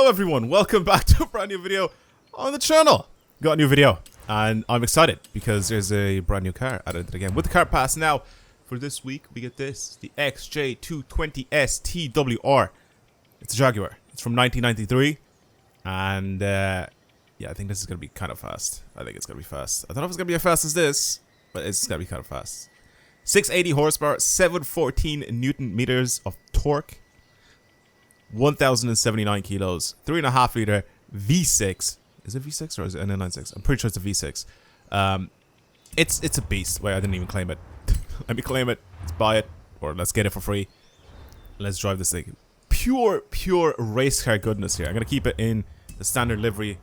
Hello everyone, welcome back to a brand new video on the channel. Got a new video and I'm excited because there's a brand new car added to the game. With the car pass now, for this week we get this, the XJ220S TWR. It's a Jaguar. It's from 1993 and yeah, I think this is going to be kind of fast. I think it's going to be fast. I don't know if it's going to be as fast as this, but it's going to be kind of fast. 680 horsepower, 714 Newton meters of torque. 1,079 kilos, 3.5 liter V6. Is it V6 or is it N96? I'm pretty sure it's a V6. It's a beast. Wait, I didn't even claim it. Let me claim it. Let's buy it, or let's get it for free. Let's drive this thing. Pure race car goodness here. I'm gonna keep it in the standard livery,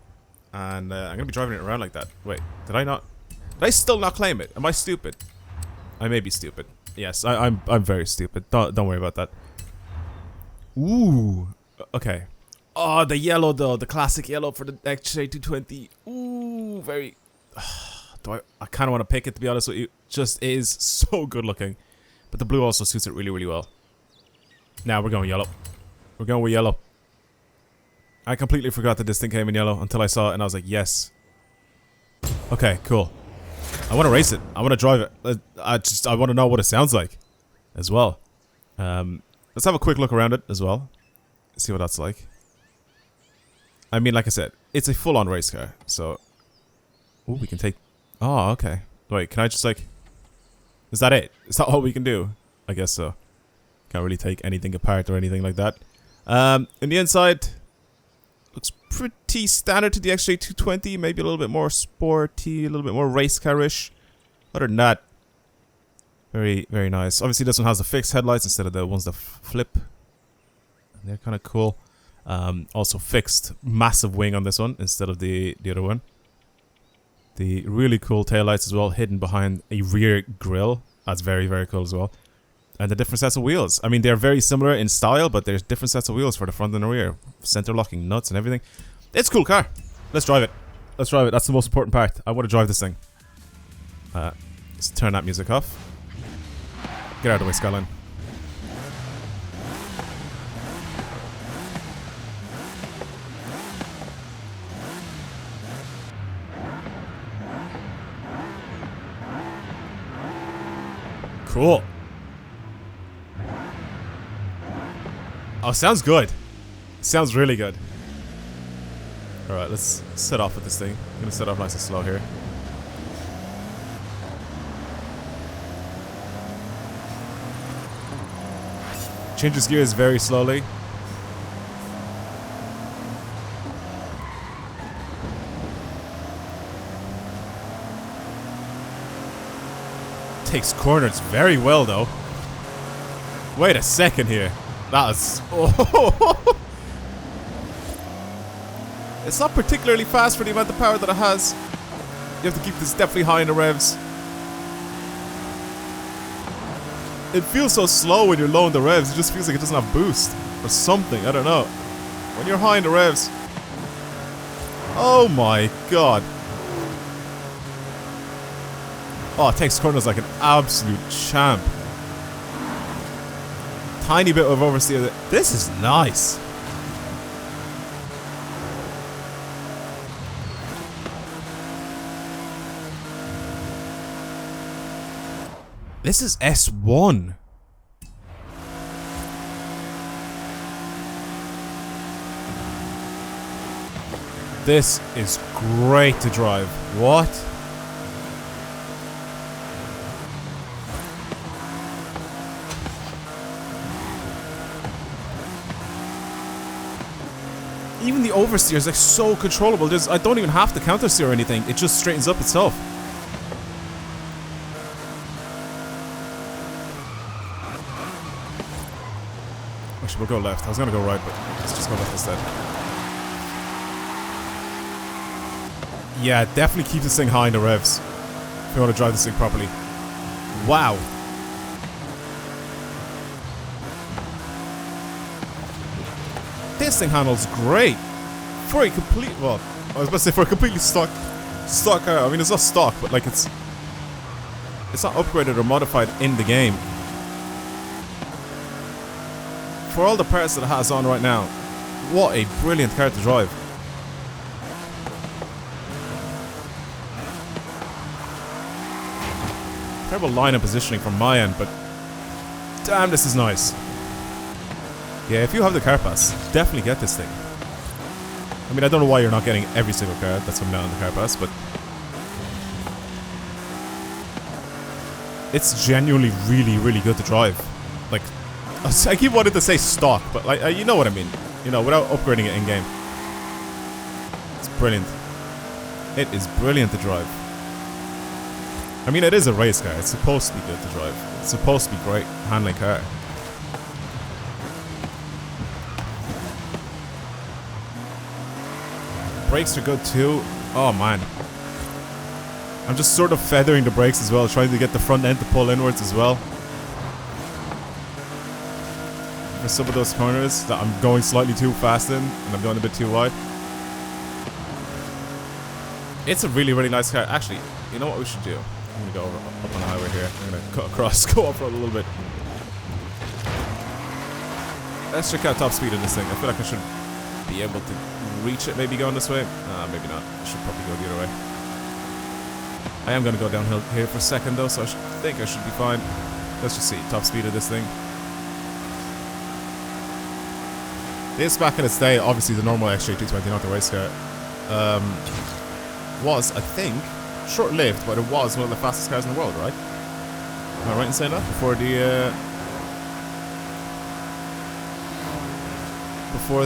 and I'm gonna be driving it around like that. Wait, did I not? Did I still not claim it? Am I stupid? I may be stupid. Yes, I'm very stupid. Don't worry about that. Ooh, okay. Oh, the yellow though, the classic yellow for the XJ220. Ooh, very. I kind of want to pick it, to be honest with you. Just is so good looking, but the blue also suits it really well. Now we're going yellow. We're going with yellow. I completely forgot that this thing came in yellow until I saw it, and I was like, yes. Okay, cool. I want to race it. I want to drive it. I want to know what it sounds like, as well. Let's have a quick look around it as well. See what that's like. I mean, like I said, it's a full-on race car. So, ooh, we can take. Oh, okay. Wait, can I just like? Is that it? Is that all we can do? I guess so. Can't really take anything apart or anything like that. In the inside, looks pretty standard to the XJ220. Maybe a little bit more sporty, a little bit more race car-ish. Other than that, very nice. Obviously, this one has the fixed headlights instead of the ones that flip. And they're kind of cool. Also fixed massive wing on this one instead of the other one. The really cool taillights as well, hidden behind a rear grille. That's very cool as well. And the different sets of wheels. I mean, they're very similar in style, but there's different sets of wheels for the front and the rear. Center locking nuts and everything. It's a cool car. Let's drive it. Let's drive it. That's the most important part. I want to drive this thing. Let's turn that music off. Get out of the way, Skyline. Cool. Oh, sounds good. Sounds really good. Alright, let's set off with this thing. I'm gonna set off nice and slow here. Changes gears very slowly. Takes corners very well though. Wait a second here. That's It's not particularly fast for the amount of power that it has. You have to keep this definitely high in the revs. It feels so slow when you're low in the revs. It just feels like it doesn't have boost or something. I don't know. When you're high in the revs. Oh my god. Oh, it takes corners like an absolute champ. Tiny bit of oversteer. This is nice. This is S1. This is great to drive. What? Even the oversteer is like so controllable. I don't even have to counter steer or anything. It just straightens up itself. Actually, we'll go left. I was gonna go right, but let's just go left instead. Yeah, definitely keep this thing high in the revs if you want to drive this thing properly. Wow. This thing handles great for a complete. Well, I was about to say for a completely stock car. I mean, it's not stock, but like it's not upgraded or modified in the game. For all the parts that it has on right now, what a brilliant car to drive. Terrible line and positioning from my end, but damn, this is nice. Yeah, if you have the car pass, definitely get this thing. I mean, I don't know why you're not getting every single car that's coming down on the car pass, but it's genuinely really good to drive. Like, I keep wanting to say stock, but like, you know what I mean. You know, without upgrading it in game. It's brilliant. It is brilliant to drive. I mean, it is a race car. It's supposed to be good to drive. It's supposed to be great handling car. Brakes are good too. Oh man. I'm just sort of feathering the brakes as well, trying to get the front end to pull inwards as well. For some of those corners that I'm going slightly too fast in, and I'm going a bit too wide. It's a really nice car. Actually, you know what we should do? I'm gonna go up on the highway here. I'm gonna cut across, go up road a little bit. Let's check out top speed of this thing. I feel like I should be able to reach it, maybe going this way. Maybe not. I should probably go the other way. I am gonna go downhill here for a second though, so I think I should be fine. Let's just see top speed of this thing. This back in its day, obviously the normal XJ220, not the race car, was, I think, short-lived, but it was one of the fastest cars in the world, right? Am I right in saying that? Before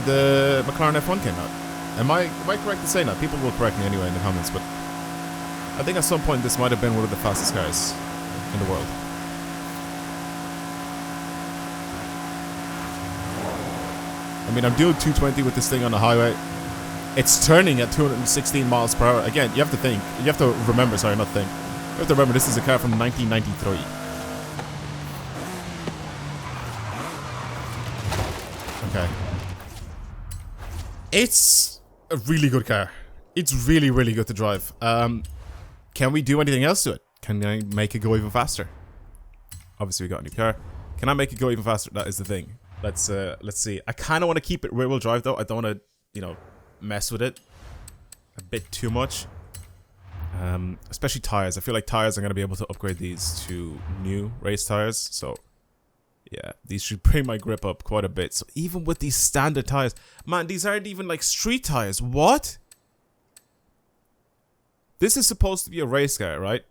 the McLaren F1 came out. Am I correct in saying that? People will correct me anyway in the comments, but I think at some point this might have been one of the fastest cars in the world. I mean, I'm doing 220 with this thing on the highway. It's turning at 216 miles per hour. Again, you have to think. You have to remember, sorry, not think. You have to remember this is a car from 1993. Okay. It's a really good car. It's really good to drive. Can we do anything else to it? Can I make it go even faster? Obviously, we got a new car. Can I make it go even faster? That is the thing. Let's see. I kind of want to keep it rear-wheel drive though. I don't want to, you know, mess with it a bit too much. Especially tires. I feel like tires, I'm going to be able to upgrade these to new race tires. So, yeah, these should bring my grip up quite a bit. So, even with these standard tires, man, these aren't even like street tires. What? This is supposed to be a race car, right?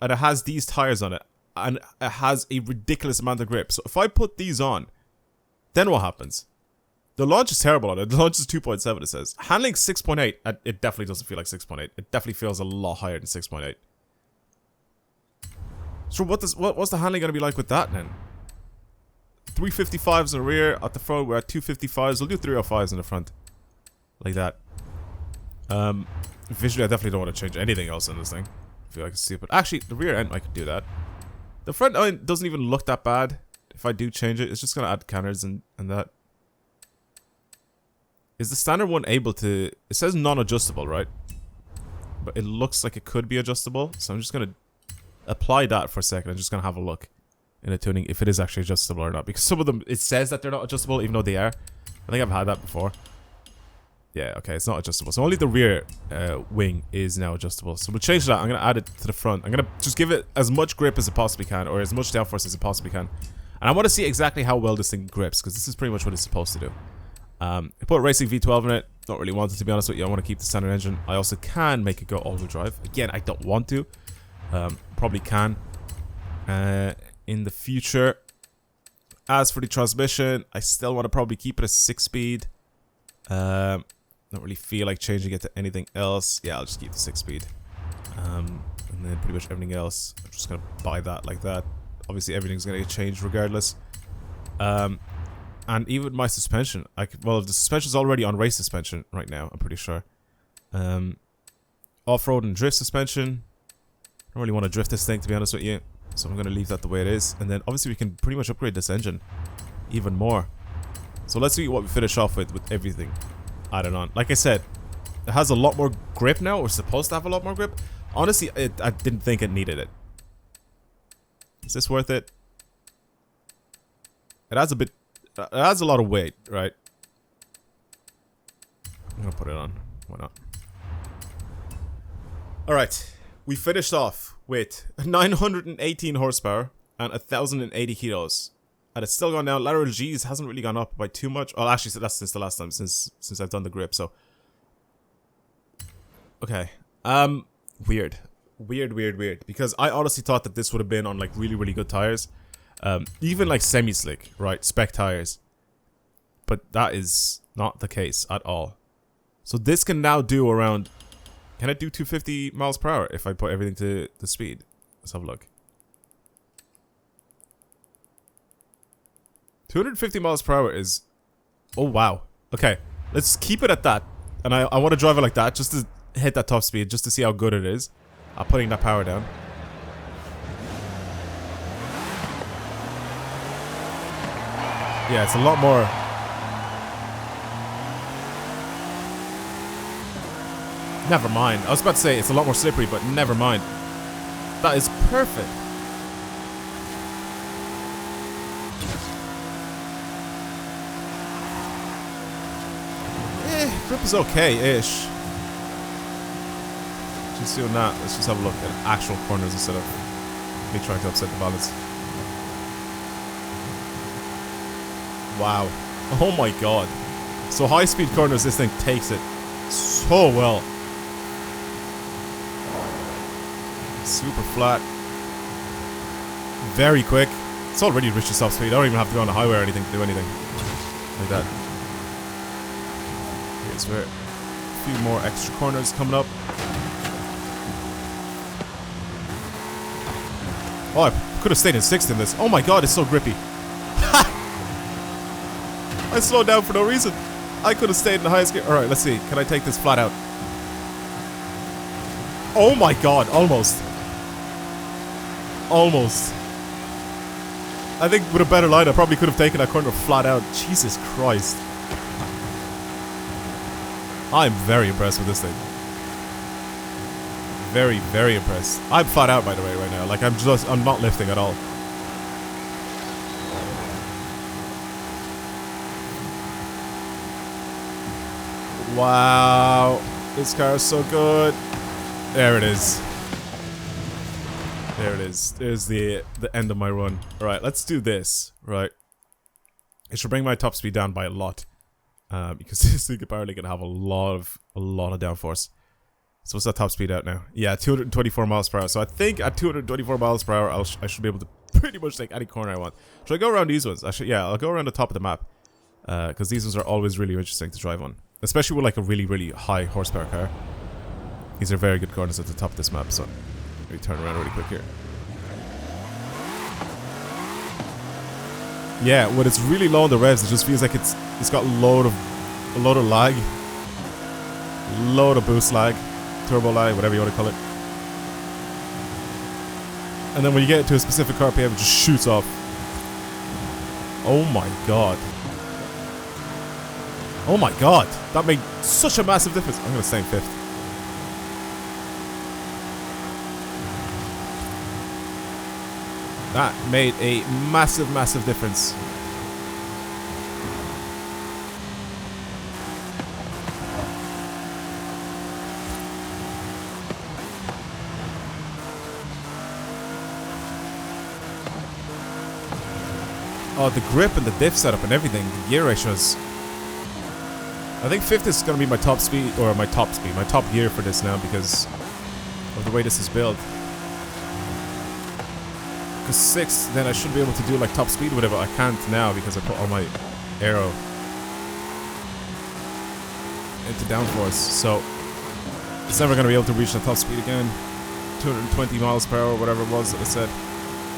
And it has these tires on it. And it has a ridiculous amount of grip. So, if I put these on, then what happens? The launch is terrible on it. The launch is 2.7, it says. Handling 6.8. It definitely doesn't feel like 6.8. It definitely feels a lot higher than 6.8. So what's the handling going to be like with that then? 355s in the rear. At the front, we're at 255s. We'll do 305s in the front. Like that. Visually, I definitely don't want to change anything else in this thing. I feel like it's stupid. Actually, the rear end, I could do that. The front end doesn't even look that bad. If I do change it, it's just going to add counters and that. Is the standard one able to... It says non-adjustable, right? But it looks like it could be adjustable. So I'm just going to apply that for a second. I'm just going to have a look in the tuning if it is actually adjustable or not. Because some of them, it says that they're not adjustable even though they are. I think I've had that before. Yeah, okay, it's not adjustable. So only the rear wing is now adjustable. So we'll change that. I'm going to add it to the front. I'm going to just give it as much grip as it possibly can. Or as much downforce as it possibly can. And I want to see exactly how well this thing grips, because this is pretty much what it's supposed to do. I put Racing V12 in it. Don't really want it, to be honest with you. I want to keep the standard engine. I also can make it go all-wheel drive. Again, I don't want to. Probably can in the future. As for the transmission, I still want to probably keep it a 6-speed. Don't really feel like changing it to anything else. Yeah, I'll just keep the 6-speed. And then pretty much everything else, I'm just going to buy that like that. Obviously, everything's going to get changed regardless. And even my suspension. Well, the suspension's already on race suspension right now, I'm pretty sure. Off-road and drift suspension. I don't really want to drift this thing, to be honest with you. So I'm going to leave that the way it is. And then, obviously, we can pretty much upgrade this engine even more. So let's see what we finish off with everything added on. Like I said, it has a lot more grip now. We're supposed to have a lot more grip. Honestly, I didn't think it needed it. Is this worth it? It adds a bit... It adds a lot of weight, right? I'm gonna put it on. Why not? Alright. We finished off with 918 horsepower and 1,080 kilos. And it's still gone down. Lateral G's hasn't really gone up by too much. Oh, actually, that's since the last time, since I've done the grip, so. Okay. Weird. Weird. Because I honestly thought that this would have been on, like, really, really good tires. Even, like, semi-slick, right? Spec tires. But that is not the case at all. So this can now do around... Can it do 250 miles per hour if I put everything to the speed? Let's have a look. 250 miles per hour is... Oh, wow. Okay, let's keep it at that. And I want to drive it like that, just to hit that top speed, just to see how good it is. I'm putting that power down. Yeah, it's a lot more... Never mind. I was about to say it's a lot more slippery, but never mind. That is perfect. Grip is okay-ish. Just doing that. Let's just have a look at actual corners instead of me trying to upset the balance. Wow. Oh my god. So high-speed corners, this thing takes it so well. Super flat. Very quick. It's already reached the top speed. I don't even have to go on the highway or anything to do anything like that. Here's where a few more extra corners coming up. Oh, I could have stayed in 6th in this. Oh my god, it's so grippy. I slowed down for no reason. I could have stayed in the highest gear. Alright, let's see. Can I take this flat out? Oh my god, almost. Almost. I think with a better line, I probably could have taken that corner flat out. Jesus Christ. I'm very impressed with this thing. Very, very impressed. I'm flat out, by the way, right now. Like, I'm not lifting at all. Wow. This car is so good. There it is. There it is. There's the end of my run. Alright, let's do this. Right. It should bring my top speed down by a lot. Because this thing apparently can have a lot of downforce. So what's that top speed out now? Yeah, 224 miles per hour. So I think at 224 miles per hour, I should be able to pretty much take any corner I want. Should I go around these ones? Actually, yeah, I'll go around the top of the map. Because these ones are always really interesting to drive on. Especially with like a really, really high horsepower car. These are very good corners at the top of this map, so let me turn around really quick here. Yeah, when it's really low on the revs, it just feels like it's got a load of lag. Load of boost lag. Turbo lag, whatever you want to call it. And then when you get to a specific RPM, it just shoots off. Oh my god. Oh my god. That made such a massive difference. I'm going to stay in 5th. That made a massive, massive difference. Oh, the grip and the diff setup and everything, the gear ratios. I think 5th is going to be my top speed, or my top gear for this now because of the way this is built. Because 6th, then I should be able to do like top speed with it, but I can't now because I put all my aero into downforce. So it's never going to be able to reach the top speed again. 220 miles per hour, whatever it was that I said.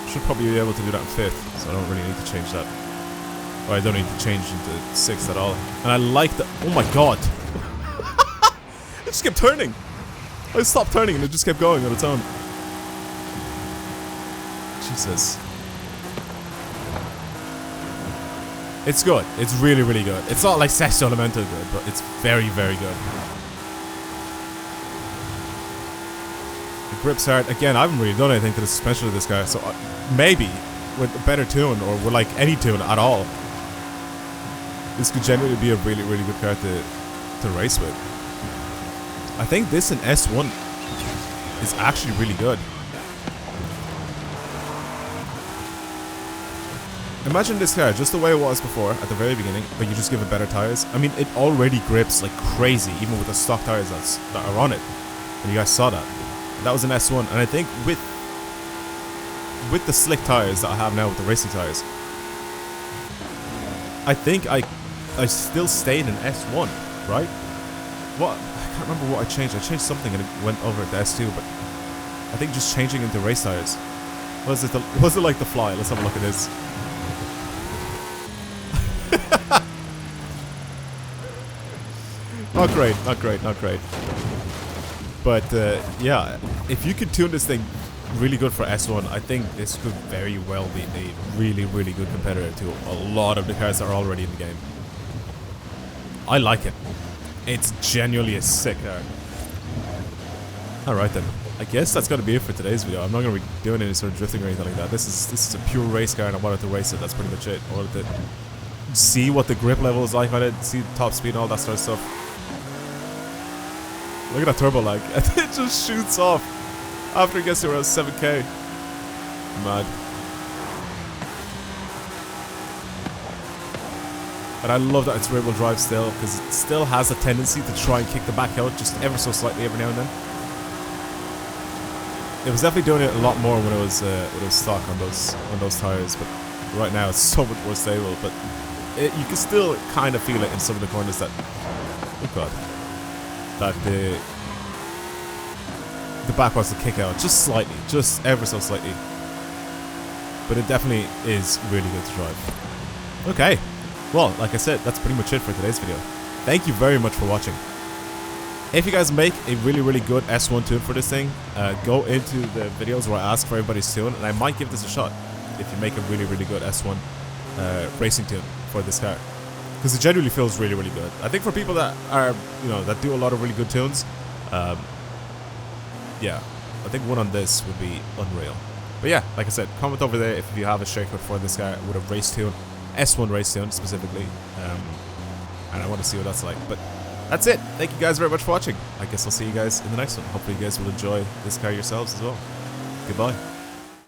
Should probably be able to do that in 5th, so I don't really need to change that. Or I don't need to change into 6th at all. And I like the... Oh my god! It just kept turning! I stopped turning and it just kept going on its own. Jesus. It's good. It's really, really good. It's not like Sexto Elemento good, but it's very, very good. The grip's hard. Again, I haven't really done anything to the suspension of this car, so maybe with a better tune, or with like any tune at all, this could genuinely be a really, really good car to to race with. I think this in S1 is actually really good. Imagine this car just the way it was before at the very beginning, but you just give it better tires. I mean, it already grips like crazy, even with the stock tires that are on it. And you guys saw that. That was an S1, and I think with the slick tires that I have now with the racing tires, I think I still stayed in S1, right? What? I can't remember what I changed. I changed something and it went over to S2, but I think just changing into race tires. Was it like the Fly? Let's have a look at this. Not great, not great, not great. But yeah, if you could tune this thing really good for S1, I think this could very well be a really, really good competitor to a lot of the cars that are already in the game. I like it. It's genuinely a sick car. Alright then, I guess that's gonna be it for today's video. I'm not gonna be doing any sort of drifting or anything like that. This is a pure race car and I wanted to race it, that's pretty much it. I wanted to see what the grip level is like on it, see the top speed and all that sort of stuff. Look at that turbo lag. It just shoots off after it gets to around 7k. Mad. And I love that it's rear wheel drive still, because it still has a tendency to try and kick the back out just ever so slightly every now and then. It was definitely doing it a lot more when it was stock on those tires, but right now it's so much more stable. But you can still kind of feel it in some of the corners that, oh god, that the back wants to kick out just slightly, just ever so slightly. But it definitely is really good to drive. Okay, well, like I said, that's pretty much it for today's video. Thank you very much for watching. If you guys make a really, really good S1 tune for this thing, go into the videos where I ask for everybody's tune, and I might give this a shot if you make a really, really good S1 racing tune for this car. Because it genuinely feels really, really good. I think for people that are, that do a lot of really good tunes, yeah, I think one on this would be unreal. But yeah, like I said, comment over there if you have a shakeout for this car with a race tune, S1 race tune specifically, and I want to see what that's like. But that's it. Thank you guys very much for watching. I guess I'll see you guys in the next one. Hopefully you guys will enjoy this car yourselves as well. Goodbye.